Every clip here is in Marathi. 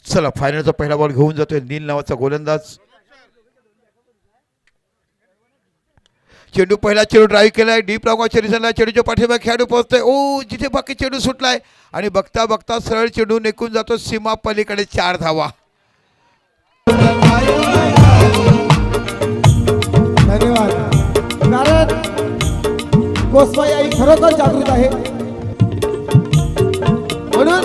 चला फायनलचा पहिला बॉल घेऊन जातोय नील नावाचा गोलंदाज. चेंडू पहिला चेंडू ड्राईव्ह केलाय डीप रांगवाच्या रिझनला. चेंडूच्या पाठीमागे खेळाडू पोहोचतोय. ओ जिथे बाकी चेंडू सुटलाय आणि बघता बघता सरळ चेंडू निघून जातो सीमा पलीकडे. 4 धावा. धन्यवाद. कारण कोसवाई आई खरोखर जागृत आहे म्हणून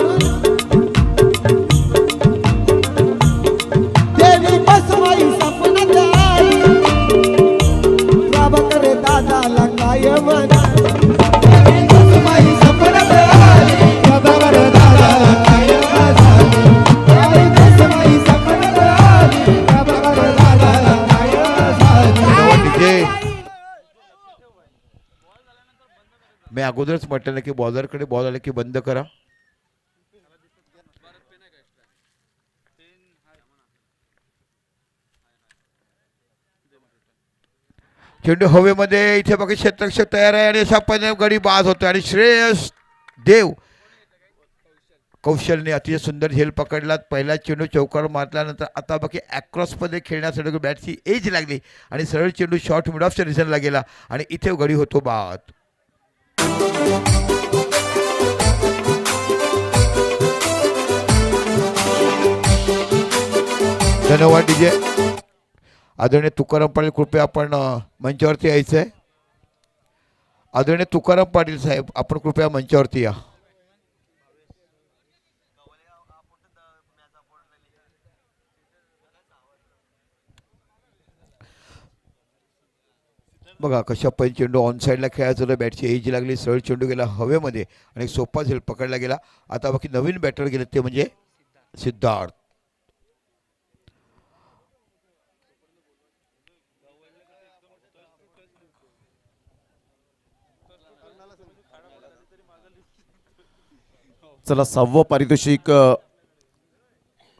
देवी बसवाई सपनात आली. प्रभाकर दादाला काय म्हणा. देवी बसवाई सपनात आली. प्रभाकर दादाला काय म्हणा. देवी बसवाई सपनात आली. प्रभाकर दादाला काय म्हणा. मी अगोदरच म्हटलं की बॉलरकडे बॉल आले की बंद करा. चेंडू हवेमध्ये. इथे बघा क्षेत्ररक्षक तयार आहे आणि अशा पद्धतीने गडी बाद होतोय आणि श्रेयस देव कौशलने अतिशय सुंदर झेल पकडला. पहिला चेंडू चौकार मारल्यानंतर आता बाकी ॲक्रॉसमध्ये खेळण्यासाठी बॅटची एज लागली आणि सरळ चेंडू शॉर्ट मिड ऑफच्या रिझनला गेला आणि इथे गडी होतो बाद. धन्यवाद डीजे. आदरणीय तुकाराम पाटील कृपया आपण मंचावरती यायचं आहे. आदरणीय तुकाराम पाटील साहेब आपण कृपया मंचावरती या. बघा कशा पहिले चेंडू ऑन साईडला खेळायचं होतं. बॅटची एज लागली. सरळ चेंडू गेला हवेमध्ये आणि सोपा झेल पकडला गेला. आता बाकी नवीन बॅटर गेले ते म्हणजे सिद्धार्थ. चला 6वं पारितोषिक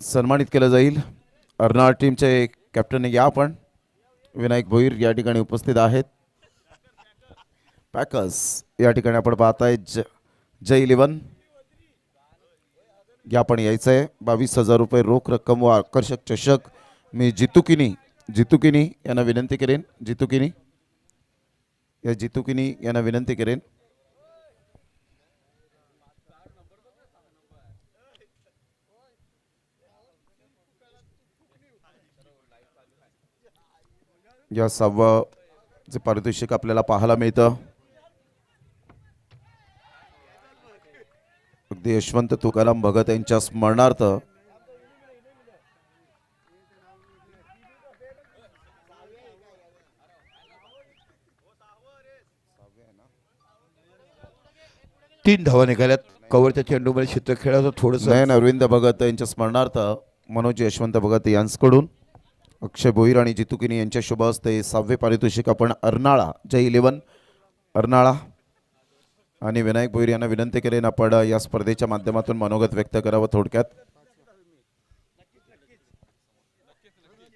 सन्मानित केलं जाईल. अर्नाळ टीमचे कॅप्टन या आपण विनायक भोईर या ठिकाणी उपस्थित आहेत. पॅकर्स या ठिकाणी आपण पाहताय जय 11 या पण यायचं आहे. 22,000 रुपये रोख रक्कम व आकर्षक चषक. मी जितुकिनी यांना विनंती करेन. जितुकिनी यांना विनंती करेन. या 6वं जे पारितोषिक आपल्याला पाहायला मिळतं अगदी यशवंत तुकाराम भगत यांच्या स्मरणार्थ तीन धावा निघाल्यात. कव्हरच्या चेंडूमध्ये क्षेत्र खेळाचं थोडंसं. नयन अरविंद भगत यांच्या स्मरणार्थ मनोज यशवंत भगत यांच्याकडून अक्षय भोईर आणि जितुकिनी यांच्या शुभ हस्ते 6वे पारितोषिक आपण अर्नाळा जय 11 अर्नाळा आणि विनायक भोईर यांना विनंती करेन आपण या स्पर्धेच्या माध्यमातून मनोगत व्यक्त करावं थोडक्यात.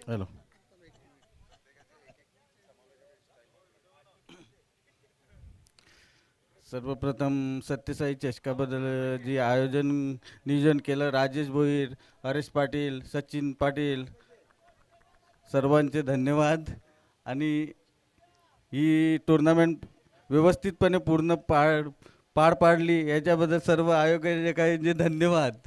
हॅलो. सर्वप्रथम सत्यसाई चषकाबद्दल जे नियोजन केलं राजेश भोईर, हरेश पाटील, सचिन पाटील सर्वांचे धन्यवाद. आणि ही टुर्नामेंट व्यवस्थितपणे पूर्ण पार पाडली याच्याबद्दल सर्व आयोजकांचे धन्यवाद.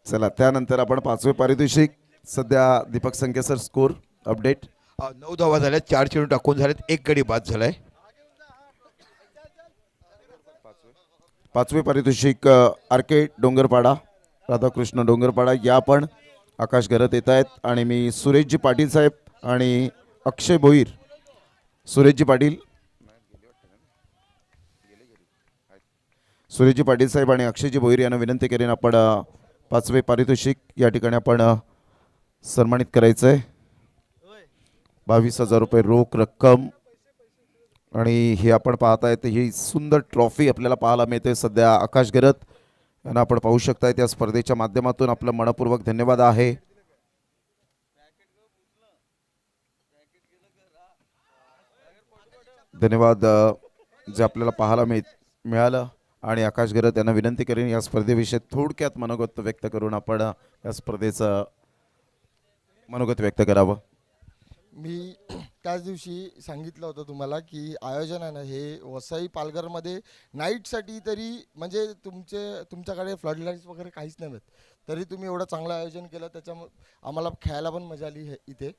चला त्यानंतर आपण 5वे पारितोषिक. सध्या दीपक संख्या सर स्कोर अपडेट. 9 धावा झाल्यात. 4 चेंडू टाकून झालेत. 1 गडी बाद झालाय. 5वे पारितोषिक आरके डोंगरपाडा राधाकृष्ण डोंगरपाडा या पण आकाश घरत येत आहेत. आणि मी सुरेशजी पाटील साहेब आणि अक्षय भोईर सुरेशजी पाटील साहेब आणि अक्षयजी भोईर यांना विनंती करेन आपण 5वे पारितोषिक या ठिकाणी आपण सन्मानित करायचं आहे. 22,000 रुपये रोख रक्कम. आणि हे आपण पाहताय तर ही सुंदर ट्रॉफी आपल्याला पाहायला मिळते सध्या आकाश घरत यांना आपण पाहू शकताय. त्या स्पर्धेच्या माध्यमातून आपलं मनपूर्वक धन्यवाद आहे. धन्यवाद जे आपल्याला पाहायला मिळालं. आणि आकाश गरत यांना विनंती करेन या स्पर्धेविषयी थोडक्यात मनोगत व्यक्त करून आपण या स्पर्धेचं मनोगत व्यक्त करावं. मी त्याच दिवशी सांगितलं होतं तुम्हाला की आयोजन आहे ना हे वसई पालघरमध्ये नाईटसाठी तरी म्हणजे तुमच्याकडे फ्लडलाईट्स वगैरे काहीच नाही मिळत तरी तुम्ही एवढं चांगलं आयोजन केलं त्याच्यामुळे आम्हाला खेळायला पण मजा आली इथे.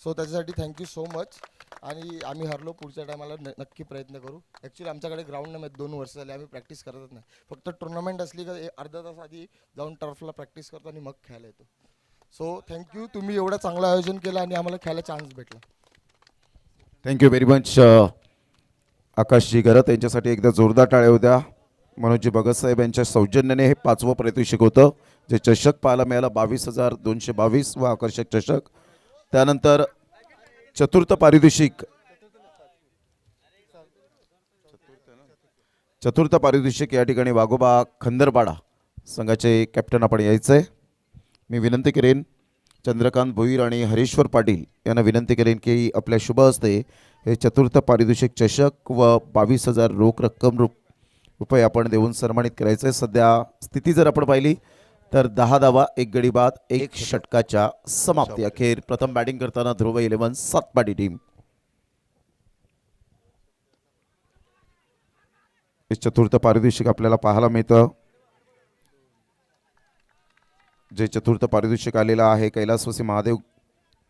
सो त्याच्यासाठी थँक्यू सो मच. आणि आम्ही हरलो पुढच्या टायमाला नक्की प्रयत्न करू. ॲक्च्युली आमच्याकडे ग्राउंड नाही 2 वर्ष झाले आम्ही प्रॅक्टिस करतच नाही. फक्त टुर्नामेंट असली का अर्धा तास आधी जाऊन टर्फला प्रॅक्टिस करतो आणि मग खेळायला येतो. सो थँक्यू तुम्ही एवढं चांगलं आयोजन केलं आणि आम्हाला खेळायला चान्स भेटला. थँक्यू व्हेरी मच आकाशजी गरत यांच्यासाठी एकदा जोरदार टाळ्या होत्या. मनोजी भगत साहेब यांच्या सौजन्याने हे 5वं पारितोषिक होतं जे चषक पाहायला मिळालं 22,222 व आकर्षक चषक. त्यानंतर चतुर्थ पारितोषिक या ठिकाणी वाघोबा खंदरपाडा संघाचे कॅप्टन आपण यायचंय. मी विनंती करेन चंद्रकांत भोईर आणि हरेश्वर पाटील यांना विनंती करेन की आपल्या शुभ हस्ते हे चतुर्थ पारितोषिक चषक व 22,000 रोख रुपये आपण देऊन सन्मानित करायचं आहे. सध्या स्थिती जर आपण पाहिली तर 10 धावा 1 गडी बाद 1 षटकाच्या समाप्ती. अखेर प्रथम बॅटिंग करताना ध्रुव 11 सातपाटी टीम. हे चतुर्थ पारितोषिक आपल्याला पाहायला मिळतं. जे चतुर्थ पारितोषिक आलेलं आहे कैलासवासी महादेव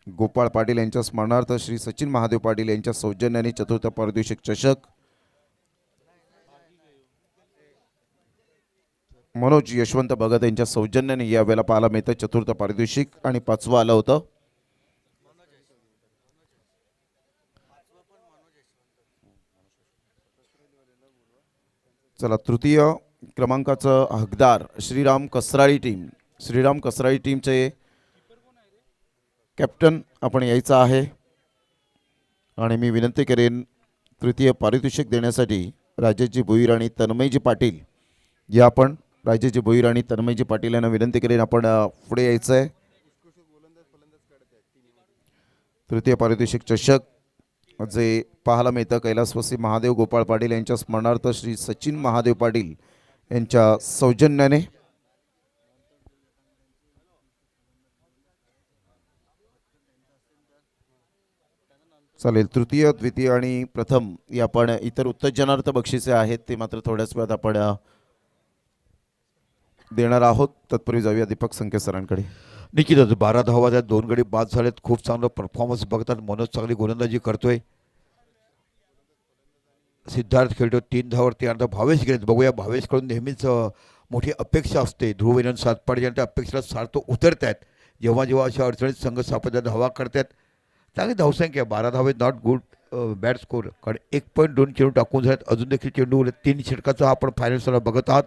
गोपाळ पाटील यांच्या स्मरणार्थ श्री सचिन महादेव पाटील यांच्या सौजन्याने चतुर्थ पारितोषिक चषक. मनोज यशवंत भगत यांच्या सौजन्याने यावेळेला पाहायला मिळतं चतुर्थ पारितोषिक. आणि 5वं आलं होतं चला तृतीय क्रमांकाचं हकदार श्रीराम कसराळी टीम. श्रीराम कसराळी टीमचे कॅप्टन आपण यायचं आहे. आणि मी विनंती करेन तृतीय पारितोषिक देण्यासाठी राजेशजी भोईर आणि तन्मयजी पाटील या आपण राजेशजी भोईर आणि तन्मयजी पाटील यांना विनंती करेन आपण पुढे यायचं आहे. तृतीय पारितोषिक चषक जे पाहायला मिळतं कैलासवासी महादेव गोपाळ पाटील यांच्या स्मरणार्थ श्री सचिन महादेव पाटील यांच्या सौजन्याने. चालेल. तृतीय द्वितीय आणि प्रथम या आपण इतर उत्तेजनार्थ बक्षिसे आहेत ते मात्र थोड्याच वेळात आपण देणार आहोत. तत्पूर्वी जाऊया दीपक संकेत सरांकडे. निश्चितच 12 धावा त्यात 2 गडी बाद झालेत. खूप चांगलं परफॉर्मन्स बघतात. मनोज चांगली गोलंदाजी करतोय. सिद्धार्थ खेळतो 3 धावावरती अर्धा. भावेश गेलेत. बघूया भावेशकडून नेहमीच मोठी अपेक्षा असते. ध्रुव 11 सातपाडी यांच्या अपेक्षेला सार्थ उतरत आहेत. जेव्हा जेव्हा अशा अडचणीत संघ सापडतात धावा करतात. चांगली धावसंख्या 12 धावे नॉट गुड बॅड स्कोर. कारण 1.2 चेंडू टाकून झालेत. अजून देखील चेंडू उरले. 3 षटकाचा आपण फायनल्सला बघत आहात.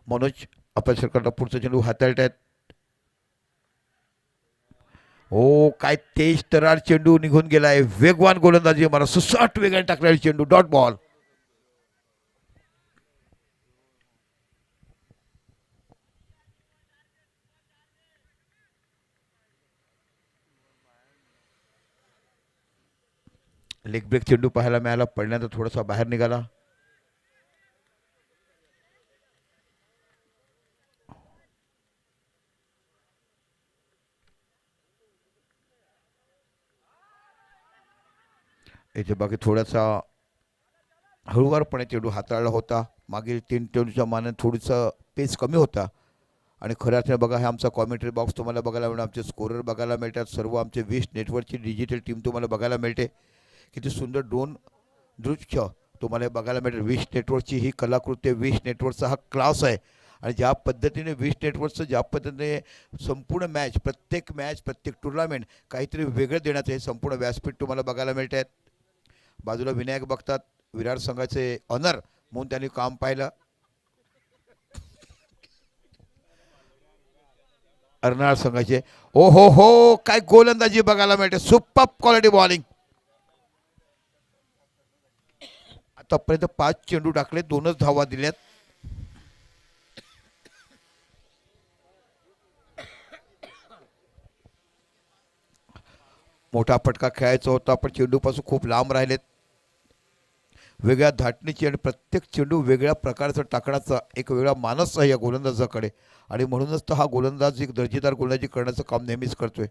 मनोज आपल्या षटकाला पुढचा चेंडू हाताळत आहेत. हो काय तेज तरार चेंडू निघून गेलाय. वेगवान गोलंदाजी मला सुसाट वेगाने टाकलेला चेंडू डॉट बॉल. लेग ब्रेक चेंडू पाहायला मिळाला. पडल्यानंतर थोडासा बाहेर निघाला. इथे बाकी थोडासा हळूवारपणे चेंडू हाताळला होता. मागील 3 चेंडूच्या मानाने थोडंसं पेस कमी होता. आणि खऱ्या अर्थाने बघा हे आमचा कॉमेंट्री बॉक्स तुम्हाला बघायला मिळणार. आमचे स्कोरर बघायला मिळतात. सर्व आमचे 20 नेटवर्कची डिजिटल टीम तुम्हाला बघायला मिळते. किती सुंदर ड्रोन दृश्य तुम्हाला बघायला मिळेल. 20 नेटवर्कची ही कलाकृती. 20 नेटवर्कचा हा क्लास आहे. आणि ज्या पद्धतीने 20 नेटवर्कचं ज्या पद्धतीने संपूर्ण मॅच प्रत्येक टुर्नामेंट काहीतरी वेगळं देण्याचं हे संपूर्ण व्यासपीठ तुम्हाला बघायला मिळत आहेत. बाजूला विनायक बघतात. विराट संघाचे ऑनर म्हणून त्यांनी काम पाहिलं. अर्नाळ संघाचे ओ हो काय गोलंदाजी बघायला मिळते. Super quality bowling. आतापर्यंत 5 चेंडू टाकले. 2च धावा दिल्यात. मोठा फटका खेळायचा होता पण चेंडूपासून खूप लांब राहिलेत. वेगळ्या धाटणीची आणि प्रत्येक चेंडू वेगळ्या प्रकारचा टाकण्याचा एक वेगळा मानस आहे या गोलंदाजाकडे आणि म्हणूनच तो हा गोलंदाज एक दर्जेदार गोलंदाजी करण्याचं काम नेहमीच करतोय.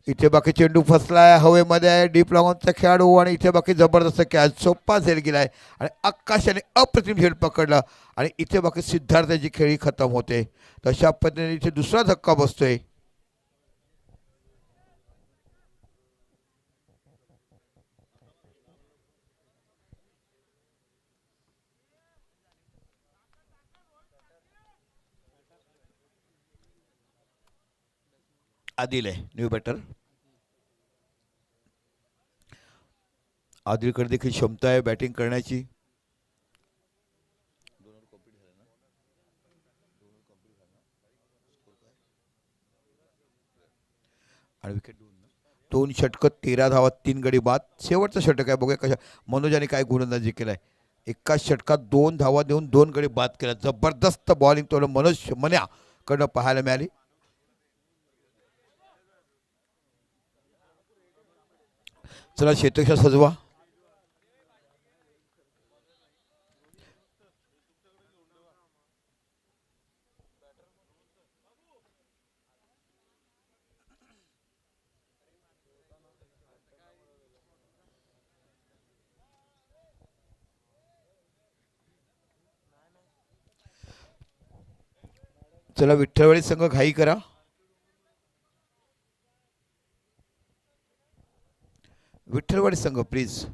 इथे बाकी चेंडू फसलाय हवेमध्ये आहे डीप लॉंगचा खेळाडू आणि इथे बाकी जबरदस्त कॅच सोप्पा झेल गेलाय आणि आकाशाने अप्रतिम झेल पकडला आणि इथे बाकी सिद्धार्थाची खेळी खतम होते. तशा पद्धतीने इथे दुसरा धक्का बसतोय. आदिल आहे न्यू बॅटर. आदिलकडे देखील क्षमता आहे बॅटिंग करण्याची. आणि विकेट 2 षटक 13 धावा 3 गडी बाद. शेवटचा षटक आहे बघूया कशा मनोजाने काय गोलंदाजी केलाय. एका षटकात 2 धावा देऊन 2 गडी बाद केला. जबरदस्त बॉलिंग तो मनोज मन्याकडनं पाहायला मिळाली. चला शेतक्षा सजवा. चला विठ्ठलवाडी संघ घाई करा. विठ्ठलवाडी संघ प्लीज.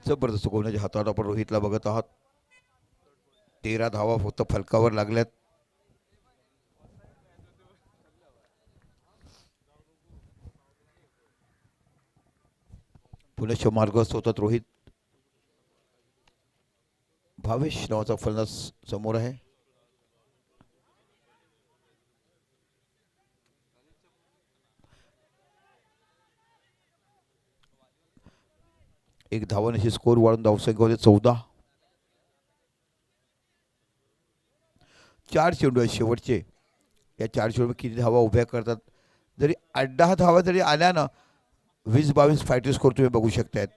जबरदस्त कोणाच्या हातात आपण रोहितला बघत आहात. 13 धावा फक्त फलकावर लागल्यात. पुण्याच्या मार्गस्थ होतात रोहित. भावेश नावाचा फलंदाज समोर आहे. एक धावाने स्कोर वाढून धावसंख्या होते 14. 4 चेंडू आहेत शेवटचे. या 4 चेंडू किती धावा उभ्या करतात. जरी 8-10 धावा जरी आल्या ना 20-22 फायटिंग स्कोर तुम्ही बघू शकतायत.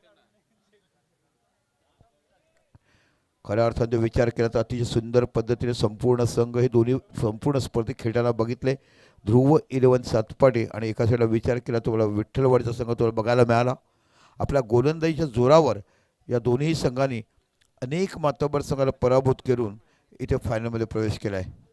खऱ्या अर्थाने विचार केला तर अतिशय सुंदर पद्धतीने संपूर्ण संघ हे दोन्ही संपूर्ण स्पर्धेत खेळताना बघितले. ध्रुव 11 सातपाटे आणि एका साईडला विचार केला तुम्हाला विठ्ठलवाडीचा संघ तुम्हाला बघायला मिळाला. आपल्या गोलंदाजीच्या जोरावर या दोन्ही संघांनी अनेक मातबर संघाला पराभूत करून इथे फायनलमध्ये प्रवेश केला आहे.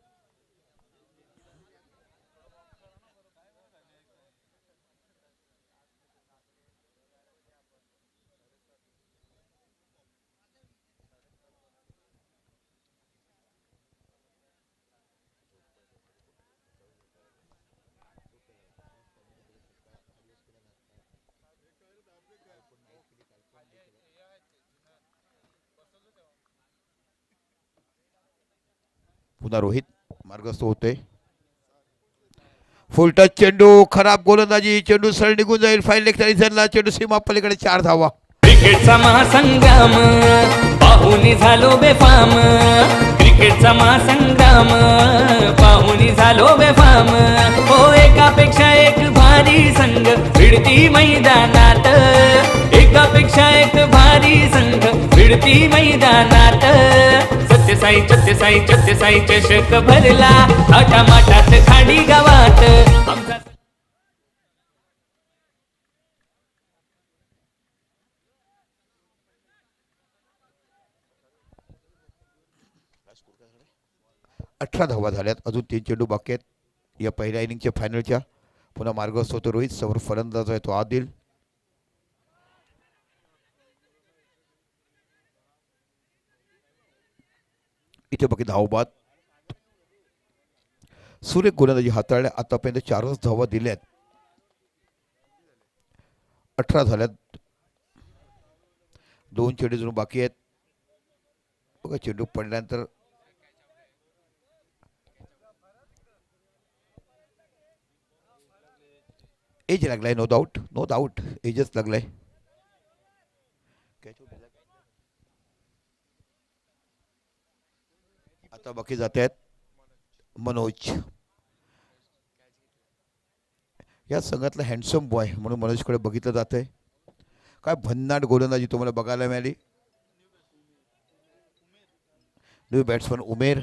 पुन्हा रोहित मार्गस्थ होते. फुल टच चेंडू खराब गोलंदाजी. चेंडू सरळ निघून जाईल. फाईल लेग झाला. चेंडू सीमा पलीकडे 4 धावा. क्रिकेटचा महासंग्राम पाहुणी झालो बेफाम. क्रिकेटचा महासंग्राम पाहुणी झालो बेफाम. हो एकापेक्षा एक भारी संघ भिडती मैदानात. एकापेक्षा एक भारी संघ भिडती मैदानात. सत्य सत्यसाई चषक भरला थाटामाटात खाडी गावात आमचा अठरा धावा झाल्यात. अजून 3 चेंडू बाकी आहेत या पहिल्या इनिंगच्या फायनलच्या. पुन्हा मार्गस्थ होतो रोहित. समोर फलंदाज आहे तो आदिल. इथे बाकी धावबाद. सुरेख गोलंदाजी हाताळल्या. आतापर्यंत 4च धावा दिल्यात. 18 झाल्यात. 2 चेंडू जणू बाकी आहेत. बघा चेंडू पडल्यानंतर एज लागलाय. नो डाऊट एजच लागलाय. आता बाकी जात आहेत मनोज. या संघातला हँडसम बॉय म्हणून मनोजकडे बघितलं जात आहे. काय भन्नाट गोलंदाजी तुम्हाला बघायला मिळाली. न्यू बॅट्समन उमेर.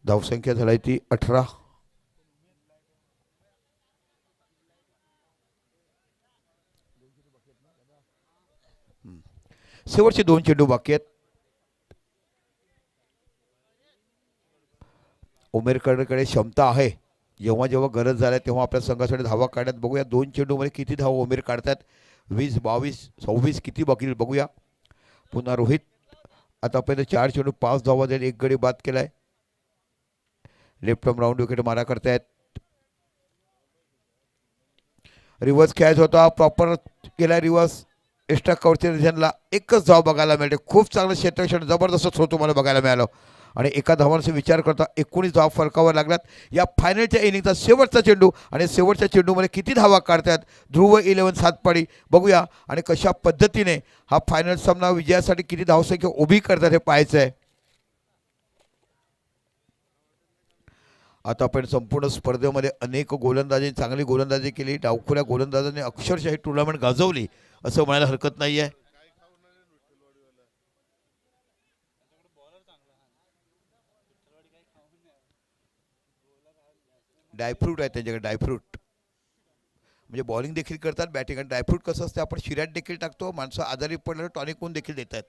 धावसंख्या झाली ती 18. शेवटचे 2 चेंडू बाकी आहेत. उमेरकडे क्षमता आहे. जेव्हा जेव्हा गरज झाली तेव्हा आपल्या संघासाठी धावा काढण्यात. बघूया 2 चेंडूमध्ये किती धावा उमेर काढतात. 20, 22, 26 किती बाकी बघूया. पुन्हा रोहित. आतापर्यंत 4 चेंडू 5 धावा देत 1 गडी बाद केलाय. लेफ्ट आर्म राऊंड विकेट मारा करतायत. रिव्हर्स खेळायचा होता. प्रॉपर केलाय रिव्हर्स. एक्स्ट्रा कव्हरच्या रिझनला 1च धाव बघायला मिळते. खूप चांगलं क्षेत्रक्षण जबरदस्त थ्रो तुम्हाला बघायला मिळालं. आणि एका धावांचा विचार करता 19 धावा फरकावर लागल्यात. या फायनलच्या इनिंगचा शेवटचा चेंडू आणि शेवटच्या चेंडूमध्ये किती धावा काढतात ध्रुव 11 सातपाडी बघूया. आणि कशा पद्धतीने हा फायनल सामना विजयासाठी किती धावसंख्या उभी करतात हे पाहायचं आहे. आतापर्यंत संपूर्ण स्पर्धेमध्ये अनेक गोलंदाजांनी चांगली गोलंदाजी केली. डावखुऱ्या गोलंदाजांनी अक्षरशः ही टुर्नामेंट गाजवली असं म्हणायला हरकत नाही आहे. ड्रायफ्रूट आहे त्यांच्याकडे. ड्रायफ्रूट म्हणजे बॉलिंग देखील करतात बॅटिंग. आणि ड्रायफ्रूट कसं असतं आपण शिऱ्यात देखील टाकतो. माणसं आजारी पडल्यावर टॉनिक होऊन देखील देतात.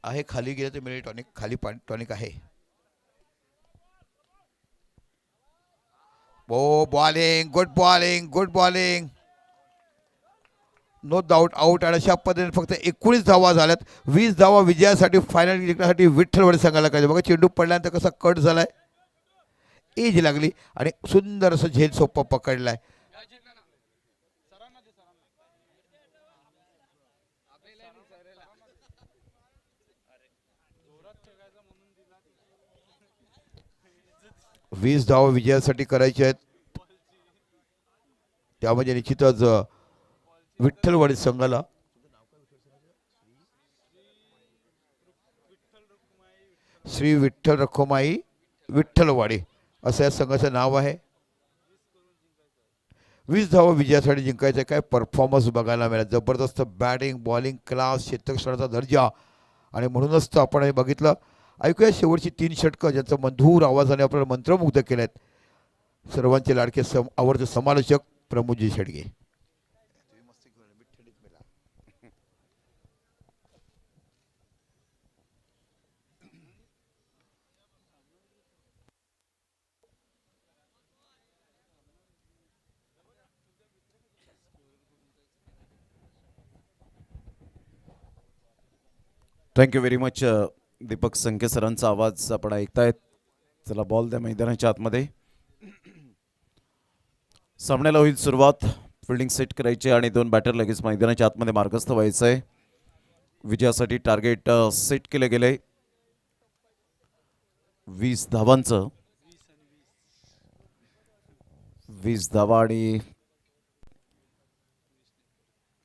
आहे खाली गेलं तर मिळेल टॉनिक. खाली टॉनिक आहे. Oh bowling good bowling. No doubt out. आणि अशा पद्धतीने फक्त 19 धावा झाल्यात. 20 धावा विजयासाठी फायनल जिंकण्यासाठी विठ्ठलवाडी संघाला पाहिजे. बघा चेंडू पडल्यानंतर कसा कट झालाय. एज लागली आणि सुंदर असं झेल सोप्पा पकडलाय. वीस धावा विजयासाठी करायचे आहेत. त्यामध्ये निश्चितच विठ्ठलवाडी संघाला श्री विठ्ठल रखुमाई विठ्ठलवाडी असं या संघाचं नाव आहे. 20 धावा विजयासाठी जिंकायचं. काय परफॉर्मन्स बघायला मिळाला. जबरदस्त बॅटिंग बॉलिंग क्लास क्षेत्ररक्षणाचा दर्जा. आणि म्हणूनच तर आपण हे बघितलं. ऐकूया शेवटची 3 षटकं ज्यांचा मधुर आवाजाने आपल्याला मंत्रमुग्ध केलेत. सर्वांचे लाडके आवडते समालोचक Pramodji Shedge. Thank you very much Deepak Sanke सरांचा आवाज आपण ऐकतायत. चला बॉल द्या मैदानाच्या आतमध्ये. सामन्याला होईल सुरुवात. फिल्डिंग सेट करायची आणि 2 बॅटर लगेच मैदानाच्या आतमध्ये मार्गस्थ व्हायचं आहे. विजयासाठी टार्गेट सेट केले गेले 20 धावांचं. 20 धावा आणि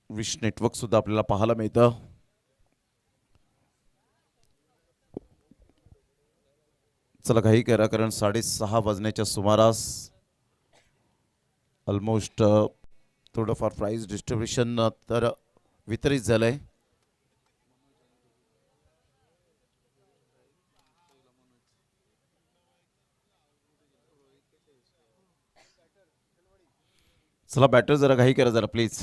विश नेटवर्क सुद्धा आपल्याला पाहायला मिळतं. चला काही करा, कारण 6:30 वाजण्याच्या सुमारास ऑलमोस्ट थोडंफार प्राईज डिस्ट्रीब्युशन तर वितरित झालंय. चला बॅटर जरा घाई करा जरा प्लीज.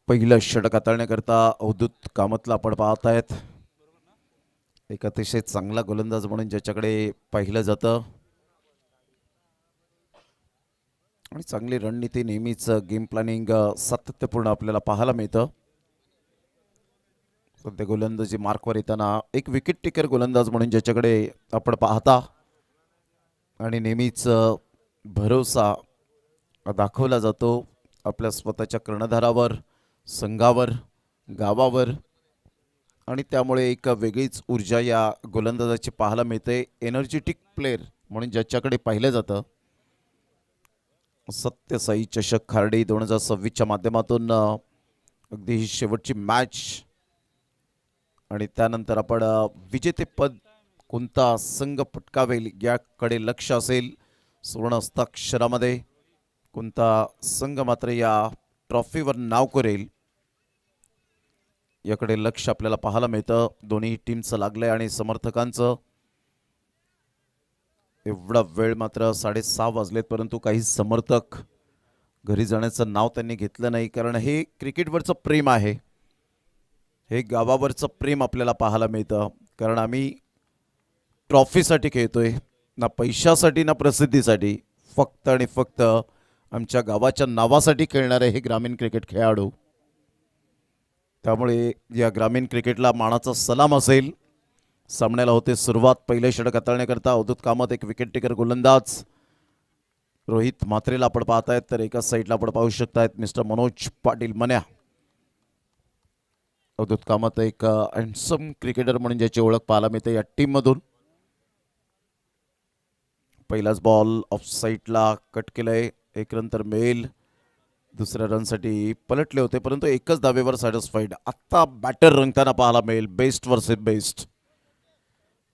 पहिलं षटक हाताळण्याकरता अवधूत कामतला आपण पाहत आहेत. एक अतिशय चांगला गोलंदाज म्हणून ज्याच्याकडे पाहिलं जातं आणि चांगली रणनीती, नेहमीच गेम प्लॅनिंग सातत्यपूर्ण आपल्याला पाहायला मिळतं. सध्या गोलंदाजी मार्कवर येताना एक विकेट टेकर गोलंदाज म्हणून ज्याच्याकडे आपण पाहता आणि नेहमीच भरोसा दाखवला जातो आपल्या स्वतःच्या कर्णधारावर, संघावर, गावावर, आणि त्यामुळे एक वेगळीच ऊर्जा या गोलंदाजाची पाहायला मिळते. एनर्जेटिक प्लेअर म्हणून ज्याच्याकडे पाहिलं जातं. सत्यसाई चषक खार्डी 2026च्या माध्यमातून अगदी ही शेवटची मॅच आणि त्यानंतर आपण विजेतेपद कोणता संघ पटकावेल याकडे लक्ष असेल. सुवर्ण हस्ताक्षरामध्ये कोणता संघ मात्र या ट्रॉफीवर नाव करेल याकडे लक्ष आपल्याला पाहायला मिळतं. दोन्ही टीमचं लागलंय आणि समर्थकांचं. एवढा वेळ मात्र 6:30 वाजलेत, परंतु काही समर्थक घरी जाण्याचं नाव त्यांनी घेतलं नाही, कारण हे क्रिकेटवरचं प्रेम आहे. हे गावावरचं प्रेम आपल्याला पाहायला मिळतं, कारण आम्ही ट्रॉफीसाठी खेळतोय, ना पैशासाठी ना प्रसिद्धीसाठी. फक्त आणि फक्त आमच्या गावाच्या नावासाठी खेळणारे हे ग्रामीण क्रिकेट खेळाडू. त्यामुळे या ग्रामीण क्रिकेटला मानाचा सलाम असेल. सामन्याला होते सुरुवात. पहिले षटक हाताळण्याकरता अवधूत कामत, एक विकेट टेकर गोलंदाज रोहित म्हात्रेला आपण पाहतायत, तर एकाच साईडला आपण पाहू शकतायत मिस्टर मनोज पाटील मन्या. अवधूत कामत एक हँडसम क्रिकेटर म्हणून ज्याची ओळख पाहायला मिळते या टीममधून. पहिलाच बॉल ऑफ साईडला कट केलाय, एक रन तर मिळेल. दुसऱ्या रनसाठी पलटले होते, परंतु एकच धावेवर सॅटिस्फाईड. आत्ता बॅटर रंगताना पाहायला मिळेल बेस्ट वर्सेस बेस्ट,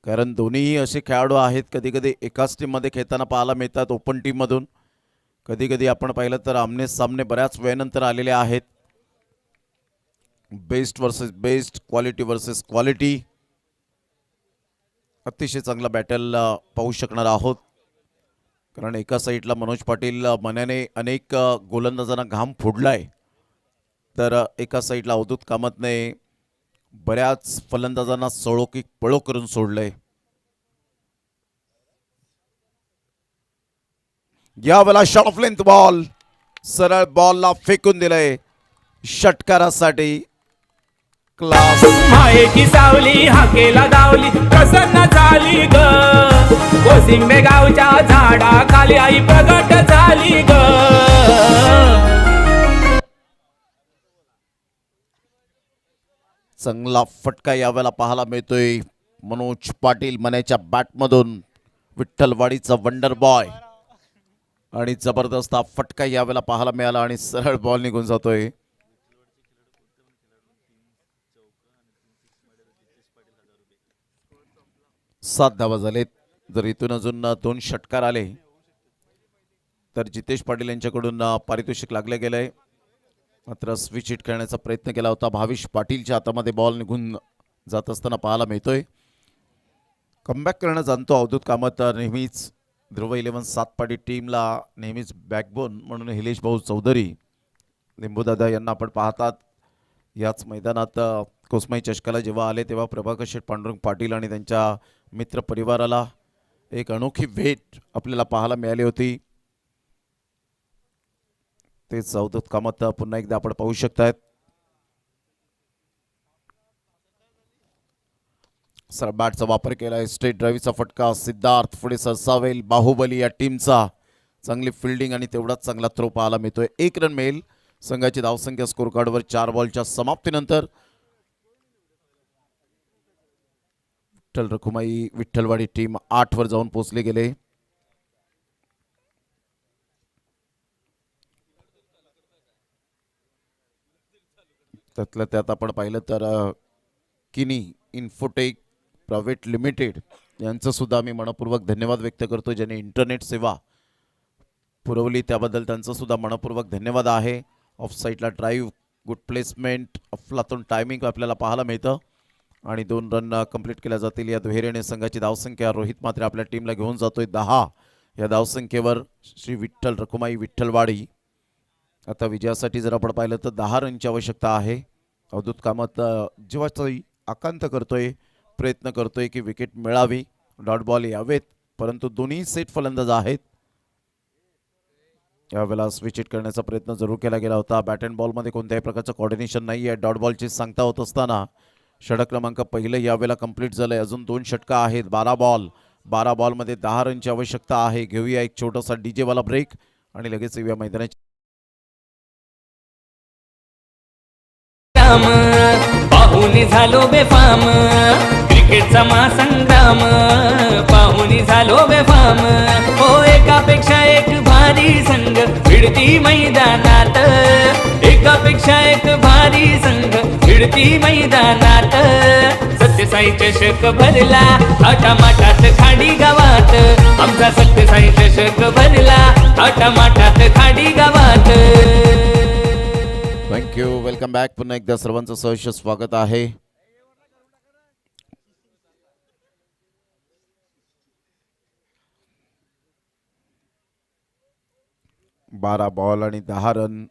कारण दोन्हीही असे खेळाडू आहेत कधी कधी एकाच टीममध्ये खेळताना पाहायला मिळतात. ओपन टीममधून कधी कधी आपण पाहिलं तर आमने सामने बऱ्याच वेळानंतर आलेले आहेत. Best versus best, quality versus quality. अतिशय चांगला बॅटल पाहू शकणार आहोत, कारण एका साईडला मनोज पाटील मन्याने अनेक गोलंदाजांना घाम फोडलाय, तर एका साईडला अवधूत कामतने बऱ्याच फलंदाजांना सळो की पळो करून सोडलंय. यावेळेला शॉट ऑफ लेंथ बॉल सरळ बॉलला फेकून दिलंय षटकारासाठी. क्लास मायेची सावली हाकेला दावली, प्रसन्न झाली ग. कोसिंबे गावच्या झाडा खाली आई प्रगट झाली ग. चांगला फटका यावेळेला पाहायला मिळतोय मनोज पाटील मन्याच्या बॅटमधून. विठ्ठलवाडीचा वंडर बॉय, आणि जबरदस्त हा फटका यावेळेला पाहायला मिळाला आणि सरळ बॉल निघून जातोय. सात धावा झालेत. जर इथून अजून 2 षटकार आले तर जितेश पाटील यांच्याकडून पारितोषिक लागले गेलंय. मात्र स्विच हिट खेळण्याचा प्रयत्न केला होता. भाविश पाटीलच्या हातामध्ये बॉल निघून जात असताना पाहायला मिळतोय. कमबॅक करणं जाणतो अवधूत कामत. नेहमीच ध्रुव 11 सातपाडी टीमला नेहमीच बॅकबोन म्हणून हिलेश भाऊ चौधरी, लिंबूदादा यांना आपण पाहतात. याच मैदानात कोसमाई चषकाला जेव्हा आले तेव्हा प्रभाकर शेठ पांडुरंग पाटील आणि त्यांच्या मित्र परिवाराला एक अनोखी भेट आपल्याला पाहायला मिळाली होती. तेच अवधूत कामत पुन्हा एकदा आपण पाहू शकतायत. सरळ बॅटचा वापर केलाय. स्ट्रेट ड्राईव्हचा फटका. सिद्धार्थ पुढे सरसावेल. बाहुबली या टीमचा चांगली फिल्डिंग आणि तेवढाच चांगला थ्रो पाहायला मिळतोय. 1 रन मिळेल. संघाची धावसंख्या स्कोर कार्डवर 4 बॉलच्या समाप्तीनंतर. विठ्ठल रखुमाई विठ्ठलवाडी टीम 8 वर जाऊन पोहोचले गेले. त्यातल्या त्यात आपण पाहिलं तर किनी इन्फोटेक प्रायव्हेट लिमिटेड यांचं सुद्धा मी मनपूर्वक धन्यवाद व्यक्त करतो. ज्यांनी इंटरनेट सेवा पुरवली त्याबद्दल त्यांचं सुद्धा मनपूर्वक धन्यवाद आहे. ऑफ साईडला ड्राईव्ह, गुड प्लेसमेंट, अफलातून टायमिंग आपल्याला पाहायला मिळतं आणि 2 रन कंप्लीट केल्या जातील. या दुहेरीने संघाची धावसंख्या रोहित मात्र आपल्या टीमला घेऊन जातोय 10. या धावसंख्येवर श्री विठ्ठल रखुमाई विठ्ठलवाडी आता विजयासाठी जर आपण पाहिलं तर 10 रनची आवश्यकता आहे. अवधूत कामत जेव्हाही आकांत करतोय, प्रयत्न करतोय की विकेट मिळावी, डॉट बॉल यावेत, परंतु दोन्ही सेट फलंदाज आहेत. यावेळेला स्विच हिट करण्याचा प्रयत्न जरूर केला गेला होता. बॅट अँड बॉलमध्ये कोणत्याही प्रकारचं कॉर्डिनेशन नाही आहे. डॉट बॉलची सांगता होत असताना षटक क्रमांक पहिलं यावेळेला कंप्लीट झालंय. अजून 2 षटकं आहेत. 12 बॉलमध्ये 10 रनची आवश्यकता आहे. घेऊया एक छोटासा डीजे वाला ब्रेक आणि लगेच येऊया मैदानाची. पाहुणी झालो बेफाम, क्रिकेटचा महासंग्राम पाहुणी झालो बेफाम. हो एकापेक्षा एक भारी संघ भिडती मैदानात, एकापेक्षा एक भारी संघ भिडती मैदानात. सत्यसाई चषक भरला थाटामाटात खाडी गावात, आमचा सत्यसाई चषक भरला थाटामाटात खाडी गावात. थँक्यू. Welcome back. पुन्हा एकदा सर्वांचं सहर्ष स्वागत आहे. बारा बॉल आणि 10 रन.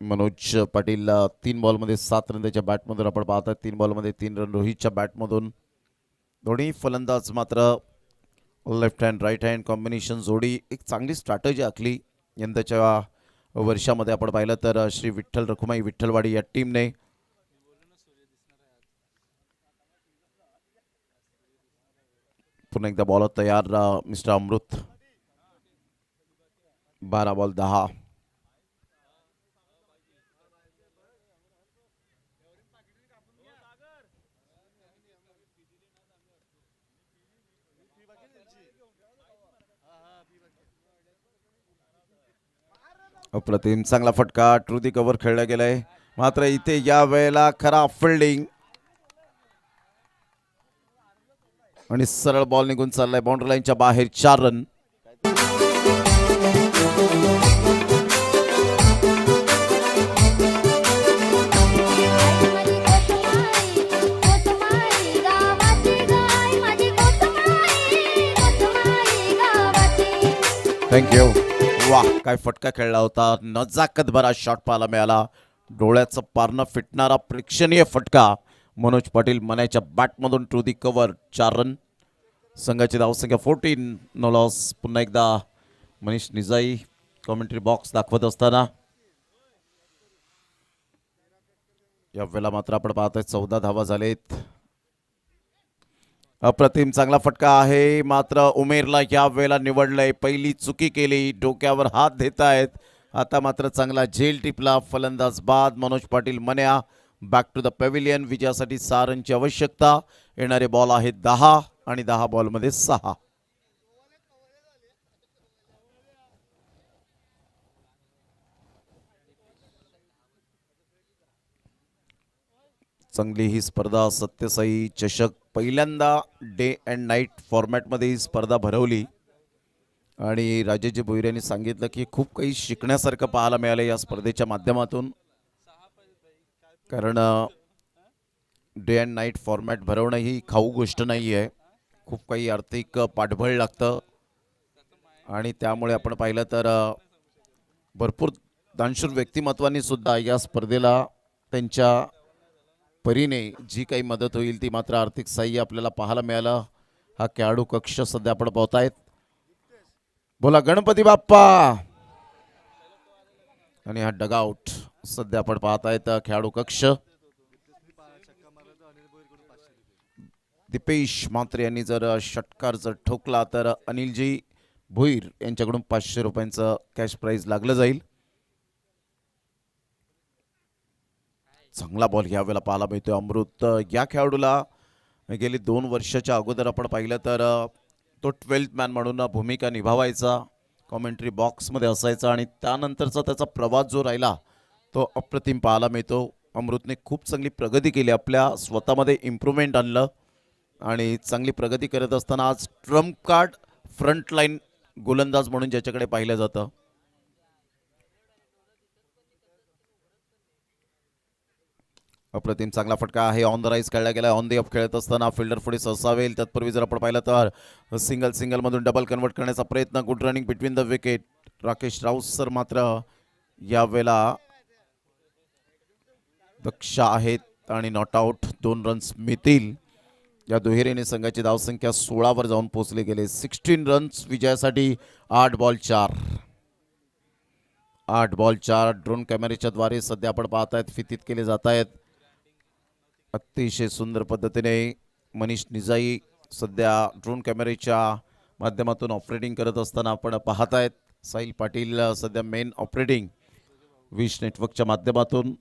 मनोज पाटील 3 बॉलमध्ये 7 रन त्याच्या बॅटमधून आपण पाहतात. 3 बॉलमध्ये 3 रन रोहितच्या बॅटमधून. दोन्ही फलंदाज मात्र left hand right hand combination जोडी एक चांगली स्ट्रॅटजी आखली यंदाच्या वर्षामध्ये आपण पाहिलं तर श्री विठ्ठल रखुमाई विठ्ठलवाडी या टीमने. पुन्हा एकदा बॉलर तयार मिस्टर अमृत. 12 बॉल 10. अप्रतिम चांगला फटका. ट्रू दी कव्हर खेळला गेलाय. मात्र इथे या वेळेला खराब फिल्डिंग आणि सरळ बॉल निघून चाललाय बाउंड्री लाईनच्या बाहेर. 4 रन. थँक्यू. वा काय फटका खेळला होता. नजाकत भरा शॉट पाहायला मिळाला. डोळ्याचं पारणं फिटणारा प्रेक्षणीय फटका मनोज पाटील मनाच्या बॅटमधून टू दी कव्हर. 4 रन. संघाची धावसंख्या 14. No loss. पुन्हा एकदा मनीष निजाई कॉमेंट्री बॉक्स दाखवत असताना या वेळेला मात्र आपण पाहतोय 14 धावा झालेत. अप्रतिम चांगला फटका आहे. मात्र उमेरला या वेळेला निवडलंय. पहिली चुकी केली. डोक्यावर हात देत आहेत. आता मात्र चांगला झेल टिपला. फलंदाज बाद. Manoj Patil Manya back to the pavilion. विजयासाठी 6 रनची आवश्यकता. येणारे बॉल आहेत 10 आणि 10 बॉलमध्ये 6. चांगली ही स्पर्धा. सत्यसाई चषक पहिल्यांदा डे अँड नाईट फॉर्मॅटमध्ये ही स्पर्धा भरवली आणि राजेशजी भोईर यांनी सांगितलं की खूप काही शिकण्यासारखं पाहायला मिळालं या स्पर्धेच्या माध्यमातून. कारण डे अँड नाईट फॉर्मॅट भरवणं ही खाऊ गोष्ट नाही आहे. खूप काही आर्थिक पाठबळ लागतं आणि त्यामुळे आपण पाहिलं तर भरपूर दानशूर व्यक्तिमत्वांनी सुद्धा या स्पर्धेला त्यांच्या परीने जी काही मदत होईल ती मात्र आर्थिक सहाय्य आपल्याला पाहायला मिळालं. हा खेळाडू कक्ष सध्या आपण पाहतायत. बोला गणपती बाप्पा. आणि हा डगआउट सध्या आपण पाहतायत खेळाडू कक्ष. दीपेश म्हात्रे यांनी जर षटकार जर ठोकला तर अनिलजी भोईर यांच्याकडून 500 रुपयांचं कॅश प्राइज लागलं जाईल. चांगला बॉल यावेळेला पाहायला मिळतोय अमृत. या खेळाडूला गेली 2 वर्षाच्या अगोदर आपण पाहिलं तर तो 12th मॅन म्हणून भूमिका निभावायचा, कॉमेंट्री बॉक्समध्ये असायचा आणि त्यानंतरचा त्याचा प्रवास जो राहिला तो अप्रतिम पाहायला मिळतो. अमृतने खूप चांगली प्रगती केली, आपल्या स्वतःमध्ये इम्प्रूव्हमेंट आणलं आणि चांगली प्रगती करत असताना आज ट्रम्प कार्ड फ्रंटलाईन गोलंदाज म्हणून ज्याच्याकडे पाहिलं जातं. अप्रतिम चांगला फटका आहे. ऑन द राईज खेळला गेला. ऑन द अप खेळत असताना फिल्डर पुढे सरसावेल. तत्पूर्वी जर आपण पाहिलं तर सिंगल मधून डबल कन्वर्ट करण्याचा प्रयत्न. Good running between the wicket. Rakesh Raut sir मात्र यावेळेला दक्ष आहेत आणि नॉट आउट. 2 रन्स मिळतील. या दुहेरीने संघाची धावसंख्या 16 वर जाऊन पोहोचले गेले. 16 रन्स विजयासाठी. 8 बॉल 4. ड्रोन कॅमेऱ्याच्या द्वारे सध्या आपण पाहतायत फितीत केले जात आहेत. अतिशय सुंदर पद्धतीने मनीष निजाई सध्या ड्रोन कॅमेऱ्याच्या माध्यमातून ऑपरेटिंग करत असताना आपण पाहतायत. साहिल पाटील सध्या मेन ऑपरेटिंग विश नेटवर्कच्या माध्यमातून.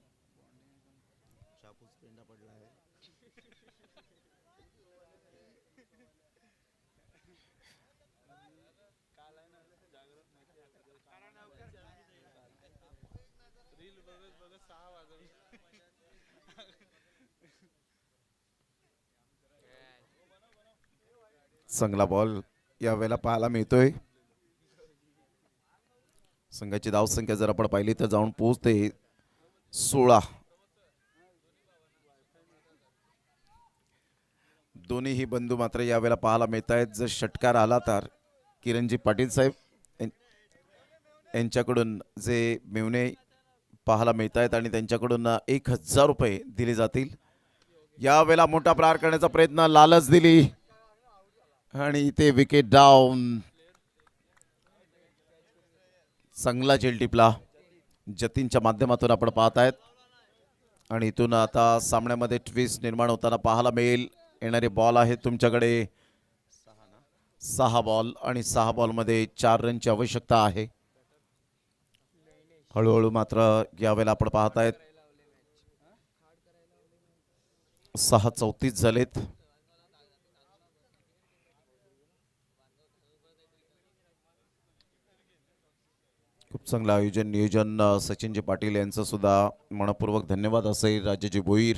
चांगला बॉल यावेळेला पाहायला मिळतोय. संघाची धावसंख्या जर आपण पाहिली तर जाऊन पोहोचते 16. दोन्हीही बंधू मात्र यावेळेला पाहायला मिळत आहेत. जर षटकार आला तर किरणजी पाटील साहेब यांच्याकडून जे मेवणे पाहायला मिळत आहेत आणि त्यांच्याकडून 1000 रुपये दिले जातील. यावेळेला मोठा प्रहार करण्याचा प्रयत्न, लालच दिली आणि इथे विकेट डाऊन. चांगला झेल टिपला जतीनच्या माध्यमातून आपण पाहत आहेत आणि इथून आता सामन्यामध्ये ट्विस्ट निर्माण होताना पाहायला मिळेल. येणारे बॉल आहेत तुमच्याकडे 6 बॉल आणि 6 बॉलमध्ये 4 रनची आवश्यकता आहे. हळूहळू मात्र यावेळेला आपण पाहत आहेत 6:34 झालेत. खूप चांगलं आयोजन नियोजन सचिनजी पाटील यांचं सुद्धा मनपूर्वक धन्यवाद असेल. राजाजी भोईर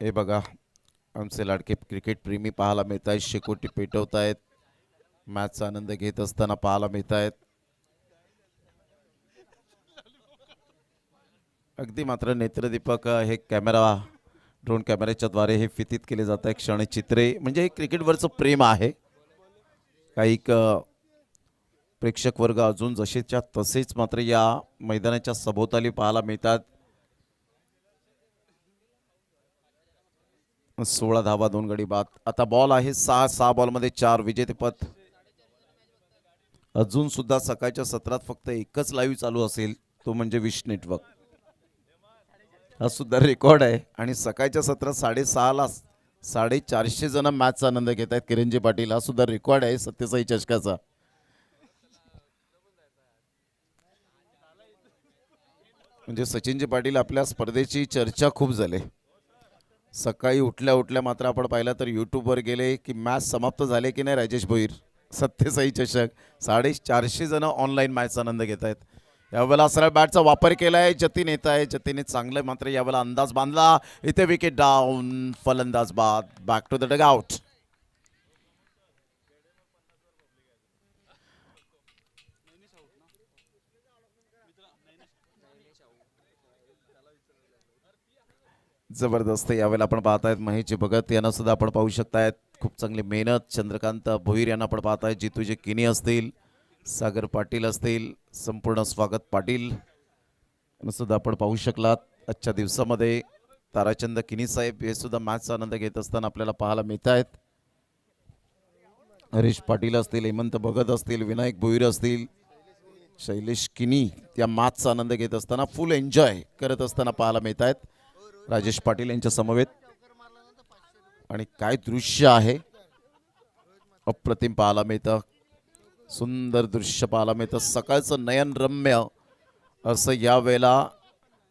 हे बघा आमचे लाडके क्रिकेट प्रेमी पाहायला मिळत आहेत. शेकोटी पेटवत आहेत. मॅचचा आनंद घेत असताना पाहायला मिळत आहेत. अगदी मात्र नेत्रदीपक हे कॅमेरा ड्रोन कॅमेऱ्याच्या द्वारे हे फितीत केले जात आहे क्षणचित्रे. म्हणजे हे क्रिकेटवरचं प्रेम आहे. काही प्रेक्षक वर्ग अजून जसेच्या तसेच मात्र या मैदानाच्या सभोवताली पाहायला मिळतात. 16 धावा 2 गडी बाद. आता बॉल आहे 6 बॉलमध्ये 4. विजेतेपद अजून सुद्धा सकाळच्या सत्रात फक्त एकच लाईव्ह चालू असेल, तो म्हणजे विश नेटवर्क. हा सुद्धा रेकॉर्ड आहे आणि सकाळच्या सत्रात 6:30ला 450 जण मॅचचा आनंद घेत आहेत. किरणजी पाटील हा सुद्धा रेकॉर्ड आहे सत्यसाई चषकाचा. म्हणजे सचिनजी पाटील आपल्या स्पर्धेची चर्चा खूप झाली. सकाळी उठल्या मात्र आपण पाहिलं तर यूट्यूबवर गेले की मॅच समाप्त झाले की नाही राजेश भोईर. सत्यसाई चषक 450 जण ऑनलाईन मॅचचा आनंद घेत आहेत. यावेळेला सरळ बॅटचा वापर केला आहे. जतीन येत आहे. जतीने चांगलं मात्र यावेळेला अंदाज बांधला. इथे विकेट डाऊन. फलंदाज बाद. Back to the dugout. जबरदस्त. यावेळेला आपण पाहतायत महेशजी भगत यांना सुद्धा आपण पाहू शकतायत. खूप चांगली मेहनत चंद्रकांत भोईर यांना आपण पाहत आहे. जितूजी किनी असतील, सागर पाटील असतील, संपूर्ण स्वागत पाटील यांना सुद्धा आपण पाहू शकलात. आजच्या दिवसामध्ये ताराचंद किनी साहेब हे सुद्धा मॅचचा आनंद घेत असताना आपल्याला पाहायला मिळत आहेत. हरीश पाटील असतील, हेमंत भगत असतील, विनायक भोईर असतील, शैलेश किनी त्या मॅचचा आनंद घेत असताना फुल एन्जॉय करत असताना पाहायला मिळत आहेत. राजेश पाटील यांच्या समवेत आणि काय दृश्य आहे, अप्रतिम पाहायला मिळतं. सुंदर दृश्य पाहायला मिळतं. सकाळचं नयनरम्य असं यावेळेला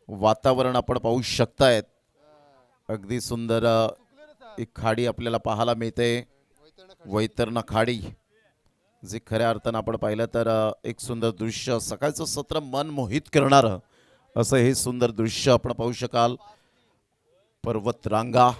वातावरण आपण पाहू शकतायत. अगदी सुंदर एक खाडी आपल्याला पाहायला मिळते, वैतरणा खाडी, जे खऱ्या अर्थानं आपण पाहिलं तर एक सुंदर दृश्य, सकाळचं सत्र मन मोहित करणारं असं हे सुंदर दृश्य आपण पाहू शकाल. पर्वत रांगा,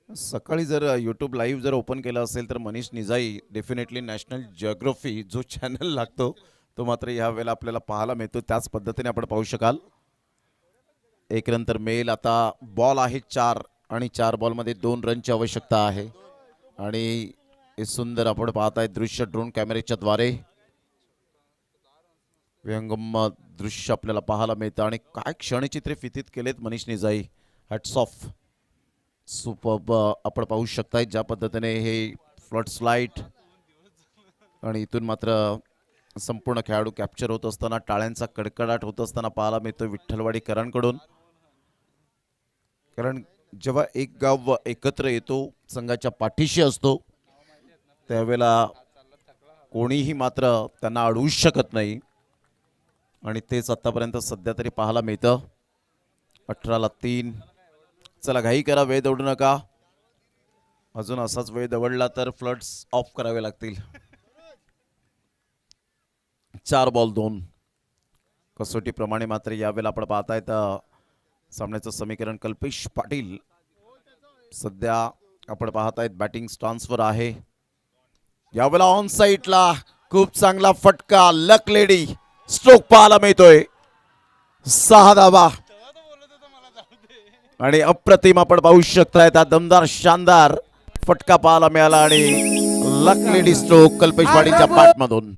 सकाळी जर यूट्यूब लाईव्ह जर ओपन केलं असेल तर मनीष निजाई डेफिनेटली नॅशनल जिओग्राफी जो चॅनल लागतो तो मात्र या वेळेला आपल्याला पाहायला मिळतो. त्याच पद्धतीने आपण पाहू शकाल. एक नंतर मेल. आता बॉल आहे 4 आणि 4 बॉलमध्ये 2 रनची आवश्यकता आहे आणि हे सुंदर आपण पाहत आहे दृश्य ड्रोन कॅमेऱ्याच्या द्वारे. विहंगम दृश्य आपल्याला पाहायला मिळतं आणि काय क्षणचित्रे फितीत केलेत Manish Nijai. Hats off. Superb आपण पाहू शकताय ज्या पद्धतीने हे फ्लड स्लाइड आणि इथून मात्र संपूर्ण खेळाडू कॅप्चर होत असताना टाळ्यांचा कडकडाट होत असताना पाहायला मिळतो विठ्ठलवाडीकरांकडून. कारण जेव्हा एक गाव एकत्र येतो, संघाच्या पाठीशी असतो, त्यावेळेला कोणीही मात्र त्यांना अडवू शकत नाही आणि तेच आतापर्यंत सध्या तरी पाहायला मिळतं. 18-3. चला घाई करा, वेळ दौडू नका. अजून असाच वेळ दवडला तर फ्लड्स ऑफ करावे लागतील. 4 बॉल 2. कसोटीप्रमाणे मात्र यावेळेला आपण पाहतायत सामन्याचं समीकरण. कल्पेश पाटील सध्या आपण पाहतायत बॅटिंग स्टान्सवर आहे. यावेळेला ऑन साईडला खूप चांगला फटका, लक लेडी स्ट्रोक पाहायला मिळतोय. 6 धावा आणि अप्रतिम आपण पाहू शकताय त्या दमदार शानदार फटका पाहायला मिळाला आणि लक लेडी स्ट्रोक कल्पेश पाटीलच्या पाठमधून.